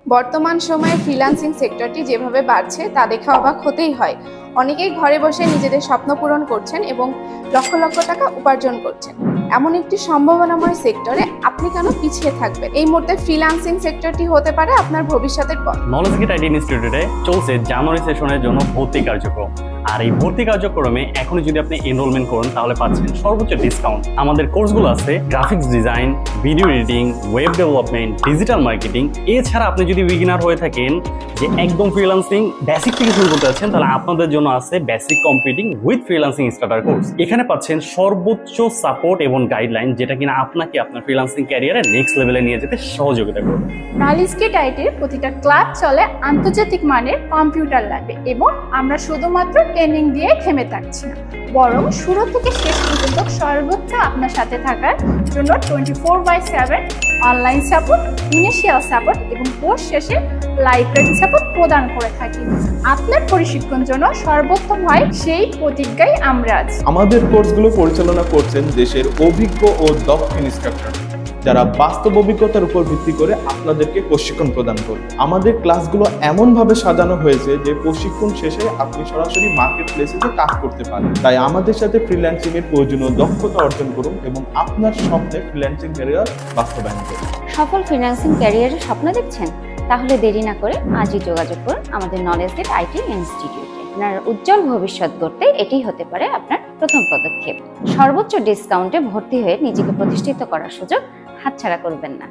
বর্তমান সময়ে ফ্রিল্যান্সিং সেক্টরটি যেভাবে বাড়ছে তা দেখে অবাক হতেই হয়। অনেকেই ঘরে বসে নিজেদের স্বপ্ন পূরণ করছেন এবং লক্ষ লক্ষ টাকা উপার্জন করছেন। এমন একটি সম্ভাবনাময় সেক্টরে আপনি কেন পিছিয়ে থাকবেন? এই মুহূর্তে ফ্রিল্যান্সিং সেক্টরটি হতে পারে আপনার ভবিষ্যতের পথ। নলেজ গেট আইটি ইনস্টিটিউটে চলছে জানুয়ারি সেশনের জন্য ভর্তি কার্যক্রম। আর এই ভর্তি কার্যক্রমে এখনই যদি আপনি এনরোলমেন্ট করেন তাহলে পাচ্ছেন সর্বোচ্চ ডিসকাউন্ট। আমাদের কোর্সগুলো আছে graphics design, video editing, web development, digital marketing. এছাড়া আপনি যদি বিগিনার হয়ে থাকেন যে একদম ফ্রিল্যান্সিং বেসিক থেকে শুরু করতে যাচ্ছেন, তাহলে আপনাদের জন্য আছে basic computing with freelancing starter course. এখানে পাচ্ছেন সর্বোচ্চ সাপোর্ট এবং গাইডলাইন, যেটা কিনা আপনাকে আপনার ফ্রিল্যান্সিং ক্যারিয়ারে নেক্সট লেভেলে নিয়ে যেতে সহযোগিতা করবে। নলেজ গেট আইটির প্রতিটা ক্লাস চলে আন্তর্জাতিক মানের কম্পিউটার ল্যাবে এবং আমরা শুধুমাত্র ট্রেনিং দিয়ে থেমে থাকছি না, বরং শুরু থেকে শেষ পর্যন্ত সর্বোচ্চ আপনার সাথে থাকার জন্য 24/7 অনলাইন সাপোর্ট, ইনিশিয়াল সাপোর্ট এবং কোর্স শেষে লাইভ ট্রেনিং সাপোর্ট প্রদান করে থাকি। আপনার প্রশিক্ষণের জন্য সর্বোত্তম হয় সেই প্রতিজ্ঞায় আমরা আছি। আমাদের কোর্সগুলো পরিচালনা করছেন দেশের অভিজ্ঞ ও দক্ষ ইনস্ট্রাক্টর, যারা বাস্তব অভিজ্ঞতার উপর ভিত্তি করে আপনাদেরকে প্রশিক্ষণ প্রদান করবে। আমাদের ক্লাসগুলো এমনভাবে সাজানো হয়েছে যে প্রশিক্ষণ শেষে আপনি সরাসরি মার্কেট প্লেসে কাজ করতে পারেন। তাই আমাদের সাথে ফ্রিল্যান্সিং এর প্রয়োজনীয় দক্ষতা অর্জন করুন এবং আপনার স্বপ্নে ফ্রিল্যান্সিং ক্যারিয়ার বাস্তবায়ন করুন। সফল ফ্রিল্যান্সিং ক্যারিয়ারের স্বপ্ন দেখছেন? তাহলে দেরি না করে আজই যোগাযোগ করুন আমাদের নলেজ গেট আইটি ইনস্টিটিউটে। আপনার উজ্জ্বল ভবিষ্যৎ গড়তে এটি হতে পারে আপনার প্রথম পদক্ষেপ। সর্বোচ্চ ডিসকাউন্টে ভর্তি হয়ে নিজেকে প্রতিষ্ঠিত করার সুযোগ হাতছাড়া করবেন না।